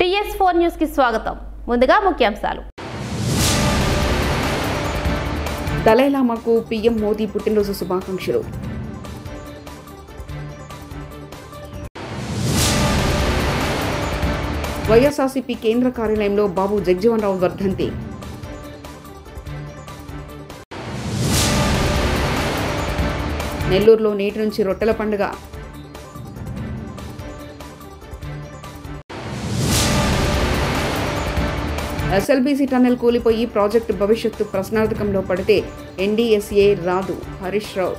PS4 news కి స్వాగతం. ముందుగా ముఖ్యాంశాలు. దలైలామాకు పీఎం మోదీ పుట్టినరోజు శుభాకాంక్షలు. వైఎస్ఆర్సీపీ కేంద్ర కార్యాలయంలో బాబు జగజీవన్ రావు వర్ధంతి. నెల్లూరులో నేటి నుంచి రొట్టెల పండుగ. ఎస్ఎల్బీసీ టన్నెల్ కూలిపోయి ప్రాజెక్టు భవిష్యత్తు ప్రశ్నార్థకంలో పడితే ఎన్డీఎస్ఏ రాదు హరీష్ రావు.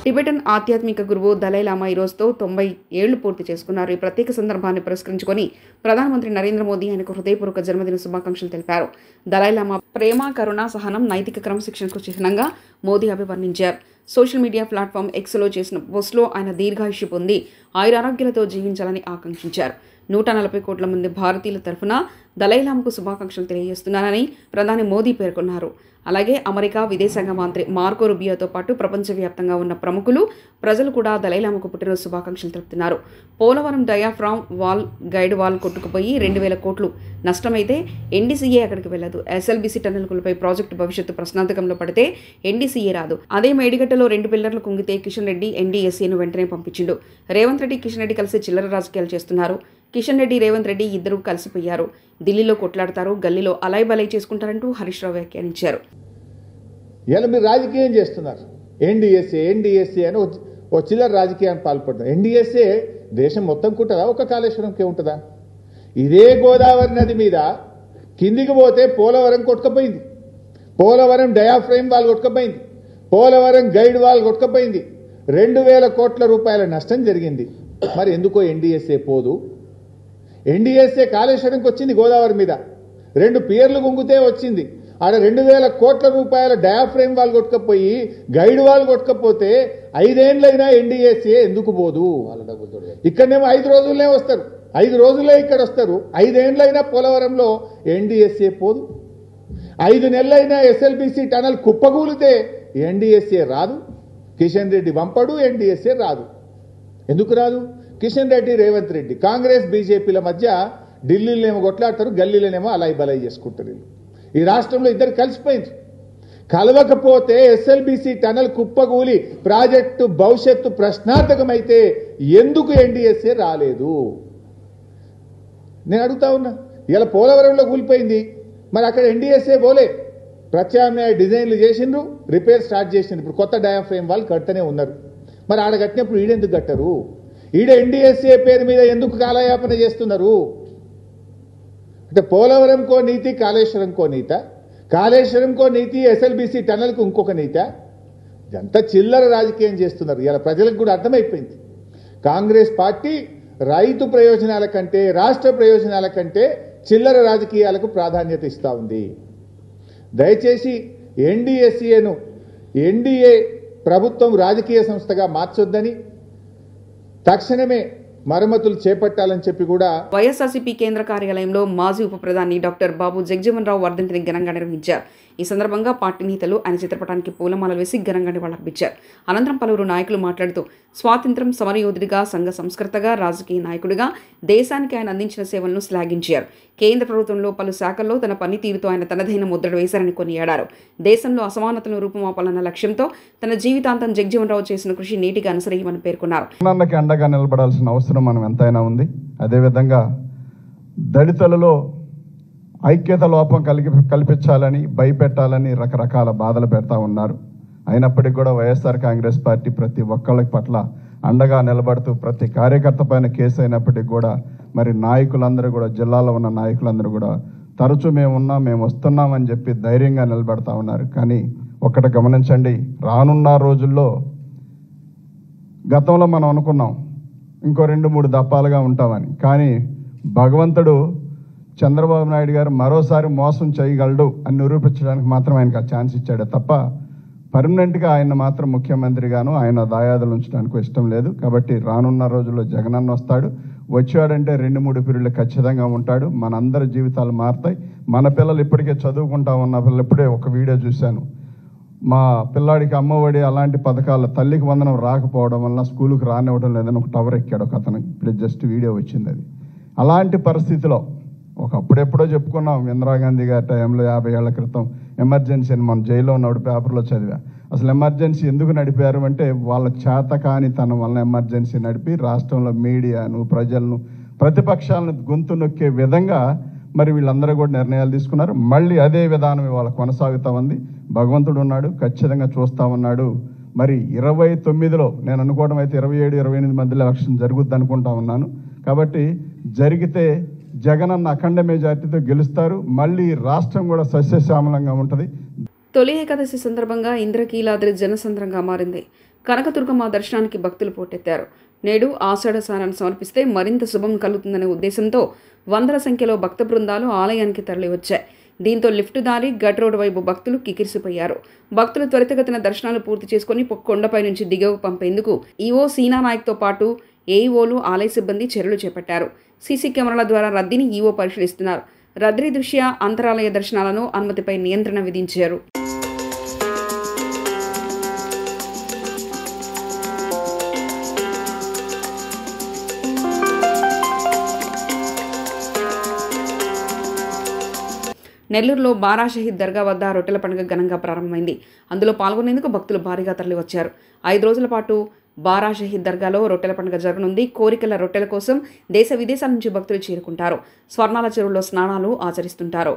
టిబెటన్ ఆధ్యాత్మిక గురువు దలైలామా ఈ రోజుతో 90 ఏళ్లు పూర్తి చేసుకున్నారు. ఈ ప్రత్యేక సందర్భాన్ని పురస్కరించుకొని ప్రధానమంత్రి నరేంద్ర మోదీ ఆయనకు హృదయపూర్వక జన్మదిన శుభాకాంక్షలు తెలిపారు. దలైలామా ప్రేమ, కరుణ, సహనం, నైతిక క్రమశిక్షణకు చిహ్నంగా మోదీ అభివర్ణించారు. సోషల్ మీడియా ప్లాట్ఫామ్ ఎక్స్లో చేసిన పోస్టులో ఆయన దీర్ఘాయుష్య పొంది ఆయురారోగ్యాలతో జీవించాలని ఆకాంక్షించారు. 140 కోట్ల మంది భారతీయుల తరఫున దలైలామాకు శుభాకాంక్షలు తెలియజేస్తున్నానని ప్రధాని మోదీ పేర్కొన్నారు. అలాగే అమెరికా విదేశాంగ మంత్రి మార్కో రూబియోతో పాటు ప్రపంచవ్యాప్తంగా ఉన్న ప్రముఖులు, ప్రజలు కూడా దలైలామాకు పుట్టినరోజు శుభాకాంక్షలు తెలుపుతున్నారు. Polavaram diaphragm wall, guide wall కొట్టుకుపోయి 2000 కోట్లు నష్టమైతే ఎన్డీసీఏ అక్కడికి వెళ్లదు. ఎస్ఎల్బీసీ టన్నెల్ కూలిపై ప్రాజెక్టు భవిష్యత్తు ప్రశ్నార్థకంలో పడితే ఎన్డీసీఏ రాదు. అదే మేడిగడ్డలో 2 పిల్లర్లు కుంగితే కిషన్ రెడ్డి ఎన్డీఎస్ఏను వెంటనే పంపించిండు. రేవంత్ రెడ్డి, కిషన్ రెడ్డి కలిసి చిల్లర రాజకీయాలు చేస్తున్నారు. కిషన్ రెడ్డి, రేవంత్ రెడ్డి ఇద్దరూ కలిసిపోయారు. ఢిల్లీలో కొట్లాడతారు, గల్లీలో అలాయ్ బలై చేసుకుంటారంటూ హరీష్ రావు వ్యాఖ్యానించారు. ఇలా మీరు రాజకీయం చేస్తున్నారు. ఎన్డీఎస్ఏ అని ఓ చిల్లర రాజకీయాన్ని పాల్పడుతున్నారు. ఎన్డీఎస్ఏ దేశం మొత్తం ఉంటుందా, ఒక కాళేశ్వరంకే ఉంటుందా? ఇదే గోదావరి నది మీద కిందికి పోతే పోలవరం కొట్టుకపోయింది, పోలవరం డయాఫ్రేమ్ వాల్ కొట్టుకపోయింది, పోలవరం గైడ్ వాల్ కొట్టుకపోయింది, 2000 కోట్ల రూపాయల నష్టం జరిగింది. మరి ఎందుకో ఎన్డీఎస్ఏ పోదు? ఎన్డీఎస్ఏ కాళేశ్వరంకి వచ్చింది గోదావరి మీద, 2 పియర్లు గుంగితే వచ్చింది. ఆడ 2000 కోట్ల రూపాయల డయాఫ్రేమ్ వాల్ కొట్టుకపోయి గైడ్ వాల్ కొట్టుకపోతే 5 ఏళ్ళైనా ఎన్డీఎస్ఏ ఎందుకు పోదు? ఇక్కడనేమో 5 రోజులనే వస్తారు, 5 రోజులే ఇక్కడ వస్తారు. 5 ఏళ్ళైనా పోలవరంలో ఎన్డీఎస్ఏ పోదు. 5 నెలలైనా ఎస్ఎల్బీసీ టనల్ కుప్పగూలితే ఎన్డీఎస్ఏ రాదు. కిషన్ రెడ్డి వంపడు, ఎన్డీఎస్ఏ రాదు. ఎందుకు రాదు? కిషన్ రెడ్డి, రేవంత్ రెడ్డి, కాంగ్రెస్ బీజేపీల మధ్య ఢిల్లీలోనేమో కొట్లాడతారు, గల్లీలోనేమో అలాయ్ బలై చేసుకుంటారు. ఈ రాష్ట్రంలో ఇద్దరు కలిసిపోయింది. కలవకపోతే ఎస్ఎల్బీసీ టనల్ కుప్పగూలి ప్రాజెక్టు భవిష్యత్తు ప్రశ్నార్థకమైతే ఎందుకు ఎన్డీఎస్ఏ రాలేదు? నేను అడుగుతా ఉన్నా. ఇలా పోలవరంలో కూలిపోయింది, మరి అక్కడ ఎన్డీఎస్ఏ పోలే. ప్రత్యామ్నాయ డిజైన్లు చేసిండ్రు, రిపేర్ స్టార్ట్ చేసిండ్రు. ఇప్పుడు కొత్త డయాఫ్రేమ్ వాళ్ళు కట్టనే ఉన్నారు. మరి ఆడ కట్టినప్పుడు ఈడెందుకు కట్టరు? ఈడ ఎన్డీఎస్ఏ పేరు మీద ఎందుకు కాలయాపన చేస్తున్నారు? అంటే పోలవరంకో నీతి, కాళేశ్వరంకో నీత, కాళేశ్వరంకో నీతి, ఎస్ఎల్బీసీ టన్నల్కు ఇంకొక నీత. ఇదంతా చిల్లర రాజకీయం చేస్తున్నారు. ఇలా ప్రజలకు కూడా అర్థమైపోయింది. కాంగ్రెస్ పార్టీ రైతు ప్రయోజనాల కంటే, రాష్ట్ర ప్రయోజనాల కంటే చిల్లర రాజకీయాలకు ప్రాధాన్యత ఇస్తూ ఉంది. దయచేసి ఎన్డీఎస్ఏను ఎన్డీఏ ప్రభుత్వం రాజకీయ సంస్థగా మార్చొద్దని, తక్షణమే మరమ్మతులు చేపట్టాలని చెప్పి కూడా వైఎస్ఆర్సీపీ కేంద్ర కార్యాలయంలో మాజీ ఉప ప్రధాని డాక్టర్ బాబు జగజీవన్ రావు వర్ధంతిని ఘనంగా నిర్వహించారు. ఈ సందర్భంగా పార్టీ నేతలు ఆయన చిత్రపటానికి పూలమాలలు వేసి ఘనంగా నివాళులర్పించారు. అనంతరం పలువురు నాయకులు మాట్లాడుతూ స్వాతంత్ర్యం సమరయోధుడిగా, సంఘ సంస్కర్తగా, రాజకీయ నాయకుడిగా దేశానికి ఆయన అందించిన సేవలను శ్లాఘించారు. కేంద్ర ప్రభుత్వంలో పలు శాఖల్లో తన పనితీరుతో ఆయన తనదైన ముద్రను వేశారని కొనియాడారు. దేశంలో అసమానతను రూపుమాపాలన్న లక్ష్యంతో తన జీవితాంతం జగజీవన్ రావు చేసిన కృషి నేటిగా అనుసరించమని పేర్కొన్నారు. అండగా నిలబడాల్సిన అవసరం మనం ఎంతైనా ఉంది. అదేవిధంగా దళితులలో ఐక్యత లోపం కల్పించాలని, భయపెట్టాలని రకరకాల బాధలు పెడతా ఉన్నారు. అయినప్పటికీ కూడా వైఎస్ఆర్ కాంగ్రెస్ పార్టీ ప్రతి ఒక్కళ్ళ పట్ల అండగా నిలబడుతూ, ప్రతి కార్యకర్త పైన కేసు అయినప్పటికీ కూడా మరి నాయకులందరూ కూడా, జిల్లాలో ఉన్న నాయకులందరూ కూడా తరచూ మేము వస్తున్నామని చెప్పి ధైర్యంగా నిలబెడతా ఉన్నారు. కానీ ఒక్కటి గమనించండి, రానున్న రోజుల్లో గతంలో మనం అనుకున్నాం ఇంకో 2-3 దప్పాలుగా ఉంటామని. కానీ భగవంతుడు చంద్రబాబు నాయుడు గారు మరోసారి మోసం చేయగలడు అని నిరూపించడానికి మాత్రం ఆయనకు ఆ ఛాన్స్ ఇచ్చాడే తప్ప పర్మనెంట్గా ఆయన మాత్రం ముఖ్యమంత్రిగాను ఆయన దాయాదులు ఉంచడానికి ఇష్టం లేదు. కాబట్టి రానున్న రోజుల్లో జగనన్న వస్తాడు. వచ్చాడంటే 2-3 పీరియడ్లు ఖచ్చితంగా ఉంటాడు. మనందరి జీవితాలు మారుతాయి. మన పిల్లలు ఇప్పటికే చదువుకుంటా ఉన్న పిల్లలు, ఇప్పుడే ఒక వీడియో చూశాను, మా పిల్లాడికి అమ్మఒడి అలాంటి పథకాలు తల్లికి వందనం రాకపోవడం వల్ల స్కూలుకి రానివ్వడం లేదని ఒక టవర్ ఎక్కాడు ఒక అతను. ఇప్పుడు జస్ట్ వీడియో వచ్చింది అది. అలాంటి పరిస్థితిలో ఒకప్పుడెప్పుడో చెప్పుకున్నాం, ఇందిరాగాంధీ గారి టైంలో 50 ఏళ్ల క్రితం ఎమర్జెన్సీ అని మనం జైల్లో ఉన్నప్పుడు పేపర్లో చదివా. అసలు ఎమర్జెన్సీ ఎందుకు నడిపారు అంటే వాళ్ళ చేతకాని తన వలన ఎమర్జెన్సీ నడిపి రాష్ట్రంలో మీడియాను, ప్రజలను, ప్రతిపక్షాలను గొంతు నొక్కే విధంగా మరి వీళ్ళందరూ కూడా నిర్ణయాలు తీసుకున్నారు. మళ్ళీ అదే విధానం ఇవాళ కొనసాగుతూ ఉంది. భగవంతుడు ఉన్నాడు, ఖచ్చితంగా చూస్తూ ఉన్నాడు. మరి 29లో నేను అనుకోవడం అయితే 27, 28 మధ్యలో ఎలక్షన్ జరుగుద్ది అనుకుంటా ఉన్నాను. కాబట్టి జరిగితే జగనన్న అఖండ మెజార్టీతో గెలుస్తారు. మళ్ళీ రాష్ట్రం కూడా సస్యశ్యామలంగా ఉంటుంది. తొలి ఏకాదశి సందర్భంగా ఇంద్రకీలాద్రి జనసంద్రంగా మారింది. కనకదుర్గమ్మ దర్శనానికి భక్తులు పోటెత్తారు. నేడు ఆషాఢ స్నానాన్ని సమర్పిస్తే మరింత శుభం కలుగుతుందనే ఉద్దేశంతో వందల సంఖ్యలో భక్త బృందాలు ఆలయానికి తరలివచ్చాయి. దీంతో లిఫ్ట్ దారి గట్ రోడ్ వైపు భక్తులు కికిరిసిపోయారు. భక్తులు త్వరితగతిన దర్శనాలు పూర్తి చేసుకుని కొండపై నుంచి దిగువకు పంపేందుకు ఈవో సీనా నాయక్తో పాటు ఏఈఓలు, ఆలయ సిబ్బంది చర్యలు చేపట్టారు. సీసీ కెమెరాల ద్వారా రద్దీని ఈవో పరిశీలిస్తున్నారు. రద్దీ దృష్ట్యా అంతరాలయ దర్శనాలను అనుమతిపై నియంత్రణ విధించారు. నెల్లూరులో బారా షహీద్ దర్గా వద్ద రొట్టెల పండుగ ఘనంగా ప్రారంభమైంది. అందులో పాల్గొనేందుకు భక్తులు భారీగా తరలివచ్చారు. 5 రోజుల పాటు బారా షహీద్ దర్గాలో రొట్టెల పండుగ జరగనుంది. కోరికల రొట్టెల కోసం దేశ విదేశాల నుంచి భక్తులు చేరుకుంటారు. స్వర్ణాల చెరువులో స్నానాలు ఆచరిస్తుంటారు.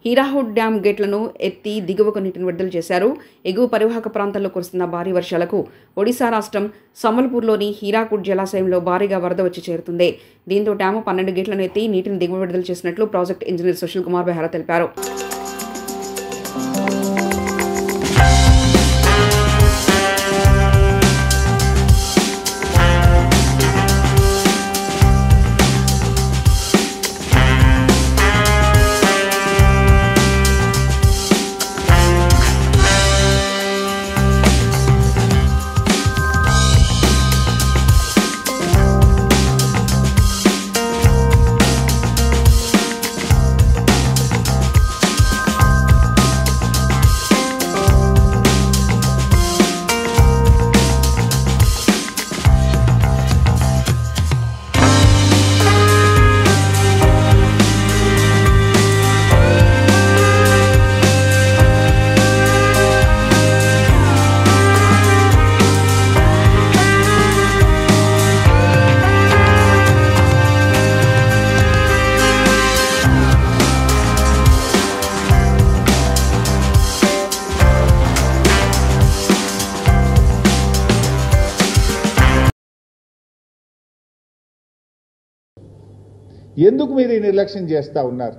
హీరాహుడ్ డ్యామ్ గేట్లను ఎత్తి దిగువకు నీటిని విడుదల చేశారు. ఎగువ పరివాహక ప్రాంతాల్లో కురుస్తున్న భారీ వర్షాలకు ఒడిశా రాష్ట్రం సంబల్పూర్లోని హీరాకుడ్ జలాశయంలో భారీగా వరద వచ్చి చేరుతుంది. దీంతో డ్యాము 12 గేట్లను ఎత్తి నీటిని దిగువ విడుదల చేసినట్లు ప్రాజెక్ట్ ఇంజనీర్ సుశీల్ కుమార్ బెహ్రా తెలిపారు. ఎందుకు మీరు ఈ నిర్లక్ష్యం చేస్తూ ఉన్నారు?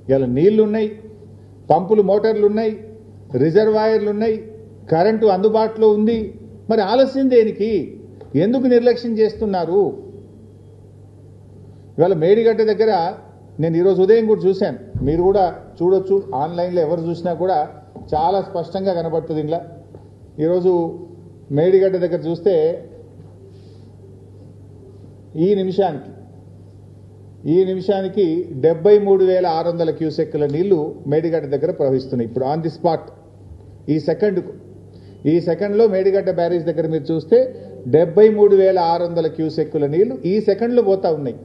ఇలా నీళ్లున్నాయి, పంపులు మోటార్లు ఉన్నాయి, రిజర్వాయర్లు ఉన్నాయి, కరెంటు అందుబాటులో ఉంది. మరి ఆలస్యం దేనికి? ఎందుకు నిర్లక్ష్యం చేస్తున్నారు? ఇవాళ మేడిగడ్డ దగ్గర నేను ఈరోజు ఉదయం కూడా చూశాను, మీరు కూడా చూడొచ్చు, ఆన్లైన్లో ఎవరు చూసినా కూడా చాలా స్పష్టంగా కనబడుతుంది. ఇలా ఈరోజు మేడిగడ్డ దగ్గర చూస్తే ఈ నిమిషానికి 73,600 క్యూసెక్కుల నీళ్లు మేడిగడ్డ దగ్గర ప్రవహిస్తున్నాయి. ఇప్పుడు ఆన్ ది స్పాట్ ఈ సెకండ్లో మేడిగడ్డ బ్యారేజ్ దగ్గర మీరు చూస్తే 73,600 క్యూసెక్కుల నీళ్లు ఈ సెకండ్లో పోతా ఉన్నాయి.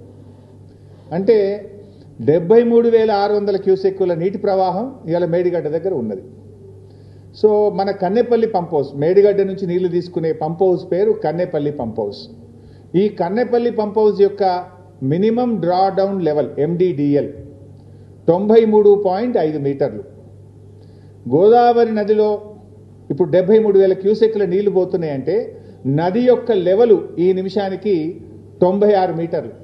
అంటే 73,600 క్యూసెక్కుల నీటి ప్రవాహం ఇవాళ మేడిగడ్డ దగ్గర ఉన్నది. సో మన కన్నెపల్లి పంప్ హౌస్, మేడిగడ్డ నుంచి నీళ్లు తీసుకునే పంప్ హౌస్ పేరు కన్నెపల్లి పంప్ హౌస్. ఈ కన్నెపల్లి పంప్ హౌస్ యొక్క minimum draw down level MDDL 93.5 మీటర్లు. గోదావరి నదిలో ఇప్పుడు 73,000 క్యూసెక్ల నీళ్లు పోతున్నాయంటే నది యొక్క లెవెల్ ఈ నిమిషానికి 96 మీటర్లు.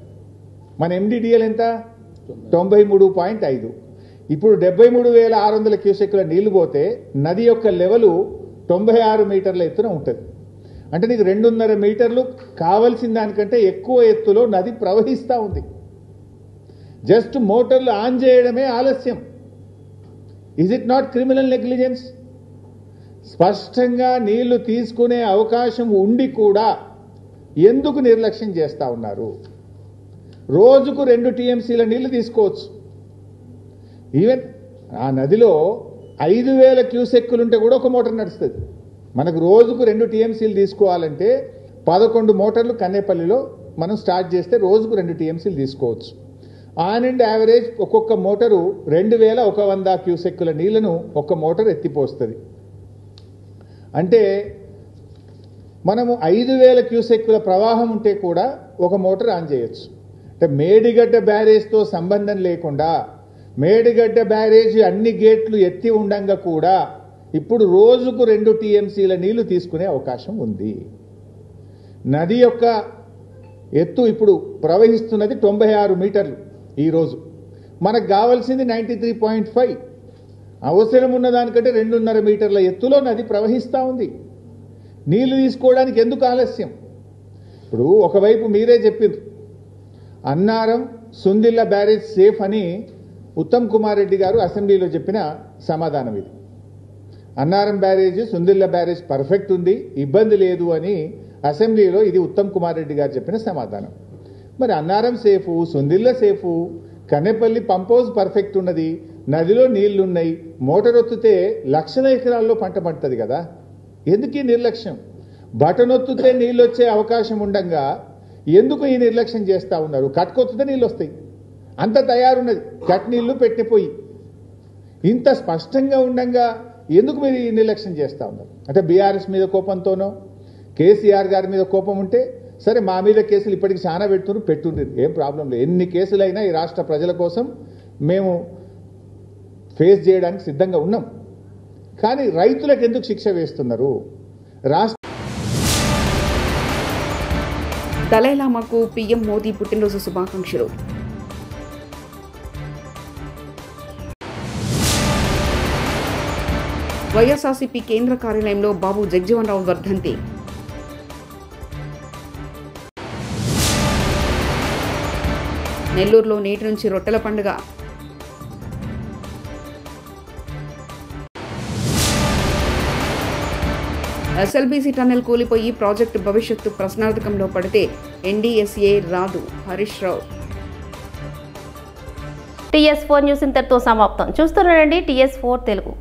మన MDDL ఎంత? 93.5. ఇప్పుడు 73,600 క్యూసెక్ల నీళ్లు పోతే నది యొక్క లెవెల్ 96 మీటర్ల ఎత్తున ఉంటుంది. అంటే నీకు 2.5 మీటర్లు కావలసిన దానికంటే ఎక్కువ ఎత్తులో నది ప్రవహిస్తూ ఉంది. జస్ట్ మోటార్లు ఆన్ చేయడమే ఆలస్యం. Is it not criminal negligence? స్పష్టంగా నీళ్లు తీసుకునే అవకాశం ఉండి కూడా ఎందుకు నిర్లక్ష్యం చేస్తూ ఉన్నారు? రోజుకు 2 TMCల నీళ్లు తీసుకోవచ్చు. ఈవెన్ ఆ నదిలో 5,000 క్యూసెక్కులుంటే కూడా ఒక మోటార్ నడుస్తుంది. మనకు రోజుకు 2 TMCలు తీసుకోవాలంటే 11 మోటార్లు కన్నేపల్లిలో మనం స్టార్ట్ చేస్తే రోజుకు 2 TMCలు తీసుకోవచ్చు. ఆన్ అండ్ యావరేజ్ ఒక్కొక్క మోటారు 2,100 క్యూసెక్కుల నీళ్లను ఒక్క మోటార్ ఎత్తిపోస్తుంది. అంటే మనము 5,000 క్యూసెక్కుల ప్రవాహం ఉంటే కూడా ఒక మోటార్ ఆన్ చేయొచ్చు. అంటే మేడిగడ్డ బ్యారేజ్తో సంబంధం లేకుండా మేడిగడ్డ బ్యారేజ్ అన్ని గేట్లు ఎత్తి ఉండంగా కూడా ఇప్పుడు రోజుకు 2 TMCల నీళ్లు తీసుకునే అవకాశం ఉంది. నది యొక్క ఎత్తు ఇప్పుడు ప్రవహిస్తున్నది 96 మీటర్లు. ఈరోజు మనకు కావాల్సింది 93.5. అవసరం ఉన్న దానికంటే 2.5 మీటర్ల ఎత్తులో నది ప్రవహిస్తూ ఉంది. నీళ్లు తీసుకోవడానికి ఎందుకు ఆలస్యం? ఇప్పుడు ఒకవైపు మీరే చెప్పిండ్రు అన్నారం సుందిల్ల బ్యారేజ్ సేఫ్ అని ఉత్తమ్ కుమార్ రెడ్డి గారు అసెంబ్లీలో చెప్పిన సమాధానం ఇది. Annaram barrage Sundilla barrage perfect ఉంది, ఇబ్బంది లేదు అని అసెంబ్లీలో ఇది ఉత్తమ్ కుమార్ రెడ్డి గారు చెప్పిన సమాధానం. మరి Annaram safe, Sundilla safe, Kannepalli pump house perfect ఉన్నది, నదిలో నీళ్లున్నాయి, మోటార్ ఒత్తితే లక్షల ఎకరాల్లో పంట పండుతుంది కదా. ఎందుకు ఈ నిర్లక్ష్యం? బటన్ ఒత్తితే నీళ్ళు వచ్చే అవకాశం ఉండగా ఎందుకు ఈ నిర్లక్ష్యం చేస్తూ ఉన్నారు? కట్టుకొత్తితే నీళ్ళు వస్తాయి, అంత తయారున్నది, కట్ నీళ్లు పెట్టిపోయి ఇంత స్పష్టంగా ఉండగా ఎందుకు మీరు ఈ నిర్లక్ష్యం చేస్తూ ఉన్నారు? అంటే బీఆర్ఎస్ మీద కోపంతోనో కేసీఆర్ గారి మీద కోపం ఉంటే సరే, మా మీద కేసులు ఇప్పటికి చాలా పెట్టుండ్రు, ఏం ప్రాబ్లం లేదు. ఎన్ని కేసులైనా ఈ రాష్ట్ర ప్రజల కోసం మేము ఫేస్ చేయడానికి సిద్ధంగా ఉన్నాం. కానీ రైతులకు ఎందుకు శిక్ష వేస్తున్నారు? దలైలామాకు PM మోదీ పుట్టినరోజు శుభాకాంక్షలు. వైఎస్ఆర్సీపీ కేంద్ర కార్యాలయంలో బాబు జగజీవన్ రావు వర్ధంతి. నెల్లూరులో నేటి నుంచి రొట్టెల పండుగ. SLBC టన్నెల్ కూలిపోయి ప్రాజెక్టు భవిష్యత్తు ప్రశ్నార్థకంలో పడితే NDSA రాదు, హరీష్ రావు. TS4 న్యూస్ ఇంతటితో సమాప్తం. చూస్తున్నారండి TS4 తెలుగు.